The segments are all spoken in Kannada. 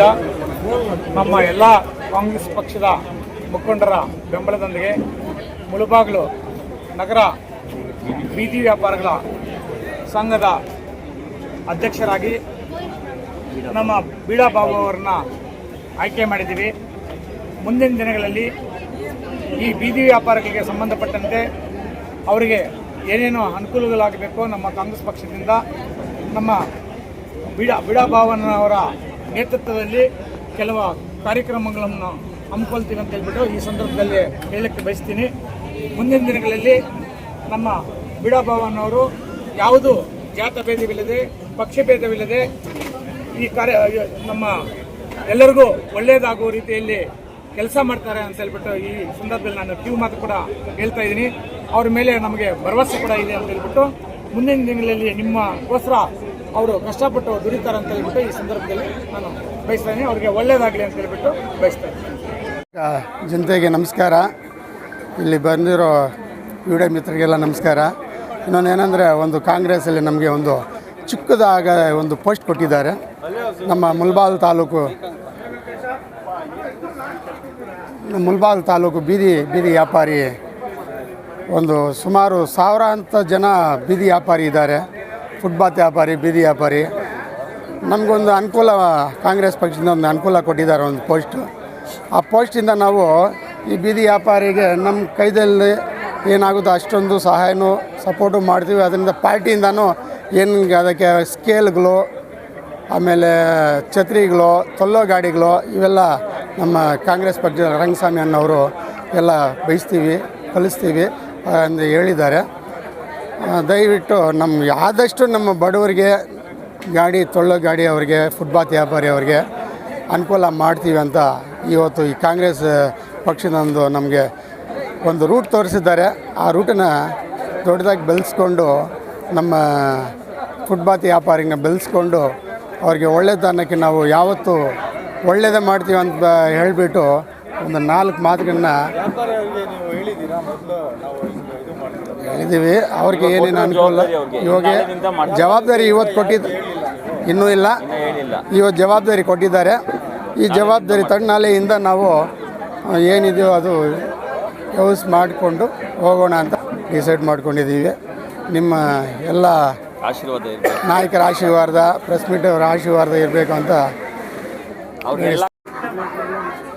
ವತಿಯಿಂದ ನಮ್ಮ ಎಲ್ಲ ಕಾಂಗ್ರೆಸ್ ಪಕ್ಷದ ಮುಖಂಡರ ಬೆಂಬಲದೊಂದಿಗೆ ಮುಳಬಾಗಿಲು ನಗರ ಬೀದಿ ವ್ಯಾಪಾರಿಗಳ ಸಂಘದ ಅಧ್ಯಕ್ಷರಾಗಿ ನಮ್ಮ ಬೀಡಾ ಬಾಬು ಅವರನ್ನ ಆಯ್ಕೆ ಮಾಡಿದ್ದೀವಿ. ಮುಂದಿನ ದಿನಗಳಲ್ಲಿ ಈ ಬೀದಿ ವ್ಯಾಪಾರಿಗಳಿಗೆ ಸಂಬಂಧಪಟ್ಟಂತೆ ಅವರಿಗೆ ಏನೇನು ಅನುಕೂಲಗಳಾಗಬೇಕು ನಮ್ಮ ಕಾಂಗ್ರೆಸ್ ಪಕ್ಷದಿಂದ ನಮ್ಮ ಬೀಡಾ ಬಾವಣ್ಣನವರ ನೇತೃತ್ವದಲ್ಲಿ ಕೆಲವು ಕಾರ್ಯಕ್ರಮಗಳನ್ನು ಹಮ್ಮಿಕೊಳ್ತೀವಿ ಅಂತ ಹೇಳ್ಬಿಟ್ಟು ಈ ಸಂದರ್ಭದಲ್ಲಿ ಹೇಳಕ್ಕೆ ಬಯಸ್ತೀನಿ. ಮುಂದಿನ ದಿನಗಳಲ್ಲಿ ನಮ್ಮ ಬೀಡಾ ಬಾವಣ್ಣವರು ಯಾವುದು ಜಾತಭೇದವಿಲ್ಲದೆ ಪಕ್ಷಭೇದವಿಲ್ಲದೆ ಈ ನಮ್ಮ ಎಲ್ಲರಿಗೂ ಒಳ್ಳೆಯದಾಗುವ ರೀತಿಯಲ್ಲಿ ಕೆಲಸ ಮಾಡ್ತಾರೆ ಅಂತ ಹೇಳ್ಬಿಟ್ಟು ಈ ಸಂದರ್ಭದಲ್ಲಿ ನಾನು ಕಿವಿ ಮಾತು ಕೂಡ ಹೇಳ್ತಾ ಇದ್ದೀನಿ. ಅವ್ರ ಮೇಲೆ ನಮಗೆ ಭರವಸೆ ಕೂಡ ಇದೆ ಅಂತ ಹೇಳ್ಬಿಟ್ಟು ಮುಂದಿನ ದಿನಗಳಲ್ಲಿ ನಿಮ್ಮಗೋಸ್ಕರ ಅವರು ಕಷ್ಟಪಟ್ಟು ದುಡಿತಾರೆ ಅಂತ ಹೇಳ್ಬಿಟ್ಟು ಈ ಸಂದರ್ಭದಲ್ಲಿ ನಾನು ಬಯಸ್ತಾ ಇದ್ದೀನಿ. ಅವ್ರಿಗೆ ಒಳ್ಳೆಯದಾಗಲಿ ಅಂತ ಹೇಳ್ಬಿಟ್ಟು ಬಯಸ್ತಾ ಇದ್ದೀನಿ. ಜನತೆಗೆ ನಮಸ್ಕಾರ, ಇಲ್ಲಿ ಬಂದಿರೋ ವಿಡಿಯೋ ಮಿತ್ರರಿಗೆಲ್ಲ ನಮಸ್ಕಾರ. ಇನ್ನೊಂದೇನೆಂದರೆ ಒಂದು ಕಾಂಗ್ರೆಸ್ಸಲ್ಲಿ ನಮಗೆ ಒಂದು ಚಿಕ್ಕದಾದ ಒಂದು ಪೋಸ್ಟ್ ಕೊಟ್ಟಿದ್ದಾರೆ. ನಮ್ಮ ಮುಳಬಾಗಿಲು ತಾಲೂಕು ಬೀದಿ ವ್ಯಾಪಾರಿ ಒಂದು ಸುಮಾರು ಸಾವಿರಾಂತ ಜನ ಬೀದಿ ವ್ಯಾಪಾರಿ ಇದ್ದಾರೆ. ಫುಟ್ಪಾತ್ ವ್ಯಾಪಾರಿ, ಬೀದಿ ವ್ಯಾಪಾರಿ. ನಮಗೊಂದು ಅನುಕೂಲ, ಕಾಂಗ್ರೆಸ್ ಪಕ್ಷದಿಂದ ಒಂದು ಅನುಕೂಲ ಕೊಟ್ಟಿದ್ದಾರೆ ಒಂದು ಪೋಸ್ಟು. ಆ ಪೋಸ್ಟಿಂದ ನಾವು ಈ ಬೀದಿ ವ್ಯಾಪಾರಿಗೆ ನಮ್ಮ ಕೈದಲ್ಲಿ ಏನಾಗುತ್ತೋ ಅಷ್ಟೊಂದು ಸಹಾಯನೂ ಸಪೋರ್ಟು ಮಾಡ್ತೀವಿ. ಅದರಿಂದ ಪಾರ್ಟಿಯಿಂದನೂ ಏನು ಅದಕ್ಕೆ ಸ್ಕೇಲ್ಗಳು, ಆಮೇಲೆ ಛತ್ರಿಗಳು, ತೊಲ್ಲೋ ಗಾಡಿಗಳು ಇವೆಲ್ಲ ನಮ್ಮ ಕಾಂಗ್ರೆಸ್ ಪಕ್ಷದ ರಂಗಸ್ವಾಮಿ ಅನ್ನೋರು ಎಲ್ಲ ಬಯಸ್ತೀವಿ, ಕಲಿಸ್ತೀವಿ ಎಂದು ಹೇಳಿದ್ದಾರೆ. ದಯವಿಟ್ಟು ಆದಷ್ಟು ನಮ್ಮ ಬಡವರಿಗೆ ಗಾಡಿ, ತೊಳ್ಳೋ ಗಾಡಿ ಅವರಿಗೆ, ಫುಟ್ಪಾತ್ ವ್ಯಾಪಾರಿ ಅವರಿಗೆ ಅನುಕೂಲ ಮಾಡ್ತೀವಿ ಅಂತ ಇವತ್ತು ಈ ಕಾಂಗ್ರೆಸ್ ಪಕ್ಷದೊಂದು ನಮಗೆ ಒಂದು ರೂಟ್ ತೋರಿಸಿದ್ದಾರೆ. ಆ ರೂಟನ್ನು ದೊಡ್ಡದಾಗಿ ಬೆಳೆಸ್ಕೊಂಡು ನಮ್ಮ ಫುಟ್ಪಾತ್ ವ್ಯಾಪಾರಿನ ಬೆಳೆಸ್ಕೊಂಡು ಅವ್ರಿಗೆ ಒಳ್ಳೆಯದನ್ನಕ್ಕೆ ನಾವು ಯಾವತ್ತೂ ಒಳ್ಳೆಯದೇ ಮಾಡ್ತೀವಿ ಅಂತ ಹೇಳಿಬಿಟ್ಟು ಒಂದು 4 ಮಾತುಗಳನ್ನ ಹೇಳಿದ್ದೀವಿ. ಅವ್ರಿಗೆ ಏನೇನು ಅನುಕೂಲ ಇವಾಗ ಜವಾಬ್ದಾರಿ ಇವತ್ತು ಕೊಟ್ಟಿದ್ದು ಇನ್ನೂ ಇಲ್ಲ, ಇವತ್ತು ಜವಾಬ್ದಾರಿ ಕೊಟ್ಟಿದ್ದಾರೆ. ಈ ಜವಾಬ್ದಾರಿ ತಣ್ಣಾಲೆಯಿಂದ ನಾವು ಏನಿದೆಯೋ ಅದು ಯೂಸ್ ಮಾಡಿಕೊಂಡು ಹೋಗೋಣ ಅಂತ ಡಿಸೈಡ್ ಮಾಡ್ಕೊಂಡಿದ್ದೀವಿ. ನಿಮ್ಮ ಎಲ್ಲ ಆಶೀರ್ವಾದ ನಾಯಕರ ಆಶೀರ್ವಾದ, ಪ್ರೆಸ್ ಮೀಟ್ ಅವರ ಆಶೀರ್ವಾದ ಇರಬೇಕು ಅಂತ.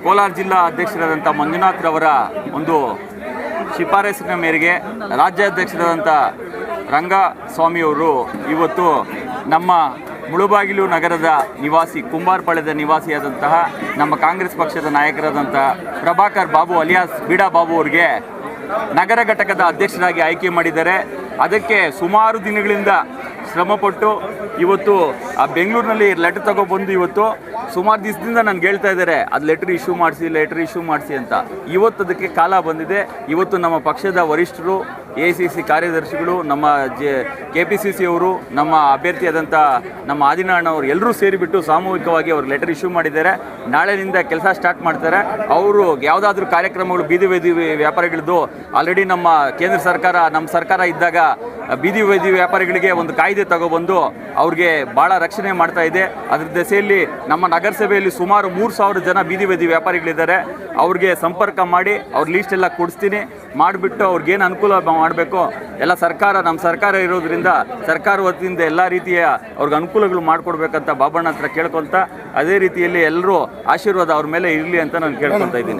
ಕೋಲಾರ ಜಿಲ್ಲಾ ಅಧ್ಯಕ್ಷರಾದಂಥ ಮಂಜುನಾಥ್ರವರ ಒಂದು ಶಿಫಾರಸಿನ ಮೇರೆಗೆ ರಾಜ್ಯಾಧ್ಯಕ್ಷರಾದಂಥ ರಂಗಸ್ವಾಮಿಯವರು ಇವತ್ತು ನಮ್ಮ ಮುಳಬಾಗಿಲು ನಗರದ ನಿವಾಸಿ, ಕುಂಬಾರಪಾಳ್ಯದ ನಿವಾಸಿಯಾದಂತಹ ನಮ್ಮ ಕಾಂಗ್ರೆಸ್ ಪಕ್ಷದ ನಾಯಕರಾದಂಥ ಪ್ರಭಾಕರ್ ಬಾಬು ಅಲಿಯಾಸ್ ಬೀಡಾ ಬಾಬು ಅವರಿಗೆ ನಗರ ಘಟಕದ ಅಧ್ಯಕ್ಷರಾಗಿ ಆಯ್ಕೆ ಮಾಡಿದ್ದಾರೆ. ಅದಕ್ಕೆ ಸುಮಾರು ದಿನಗಳಿಂದ ಶ್ರಮಪಟ್ಟು ಇವತ್ತು ಆ ಬೆಂಗಳೂರಿನಲ್ಲಿ ಲೆಟರ್ ತಗೊಬಂದು ಇವತ್ತು ಸುಮಾರು ದಿವಸದಿಂದ ನನಗೆ ಹೇಳ್ತಾ ಇದ್ದಾರೆ ಅದು ಲೆಟರ್ ಇಶ್ಯೂ ಮಾಡಿಸಿ ಅಂತ. ಇವತ್ತು ಅದಕ್ಕೆ ಕಾಲ ಬಂದಿದೆ. ಇವತ್ತು ನಮ್ಮ ಪಕ್ಷದ ವರಿಷ್ಠರು, ACC ಕಾರ್ಯದರ್ಶಿಗಳು, ನಮ್ಮ KPCC ಅವರು, ನಮ್ಮ ಅಭ್ಯರ್ಥಿಯಾದಂಥ ನಮ್ಮ ಆದಿನಾಳಣ್ಣವರು ಎಲ್ಲರೂ ಸೇರಿಬಿಟ್ಟು ಸಾಮೂಹಿಕವಾಗಿ ಅವರು ಲೆಟರ್ ಇಶ್ಯೂ ಮಾಡಿದ್ದಾರೆ. ನಾಳೆಯಿಂದ ಕೆಲಸ ಸ್ಟಾರ್ಟ್ ಮಾಡ್ತಾರೆ. ಅವರು ಯಾವುದಾದ್ರೂ ಕಾರ್ಯಕ್ರಮಗಳು ಬೀದಿ ವ್ಯಾಪಾರಿಗಳದ್ದು ಆಲ್ರೆಡಿ ನಮ್ಮ ಕೇಂದ್ರ ಸರ್ಕಾರ, ನಮ್ಮ ಸರ್ಕಾರ ಇದ್ದಾಗ ಬೀದಿ ವ್ಯಾಪಾರಿಗಳಿಗೆ ಒಂದು ಕಾಯ್ದೆ ತಗೊಬಂದು ಅವ್ರಿಗೆ ಭಾಳ ರಕ್ಷಣೆ ಮಾಡ್ತಾ ಇದೆ. ಅದ್ರ ದೆಸೆಯಲ್ಲಿ ನಮ್ಮ ನಗರಸಭೆಯಲ್ಲಿ ಸುಮಾರು 3,000 ಜನ ಬೀದಿ ವ್ಯಾಪಾರಿಗಳಿದ್ದಾರೆ. ಅವ್ರಿಗೆ ಸಂಪರ್ಕ ಮಾಡಿ ಅವ್ರ ಲೀಸ್ಟ್ ಎಲ್ಲ ಕೊಡಿಸ್ತೀನಿ, ಮಾಡಿಬಿಟ್ಟು ಅವ್ರಿಗೇನು ಅನುಕೂಲ ಮಾಡಬೇಕು ಎಲ್ಲ ನಮ್ಮ ಸರ್ಕಾರ ಇರೋದ್ರಿಂದ ಸರ್ಕಾರ ವತಿಯಿಂದ ಎಲ್ಲ ರೀತಿಯ ಅವ್ರಿಗೆ ಅನುಕೂಲಗಳು ಮಾಡಿಕೊಡ್ಬೇಕಂತ ಬಾಬಣ್ಣ ಹತ್ರ ಕೇಳ್ಕೊಳ್ತಾ, ಅದೇ ರೀತಿಯಲ್ಲಿ ಎಲ್ಲರೂ ಆಶೀರ್ವಾದ ಅವ್ರ ಮೇಲೆ ಇರಲಿ ಅಂತ ನಾನು ಕೇಳ್ಕೊಳ್ತಾ ಇದ್ದೀನಿ.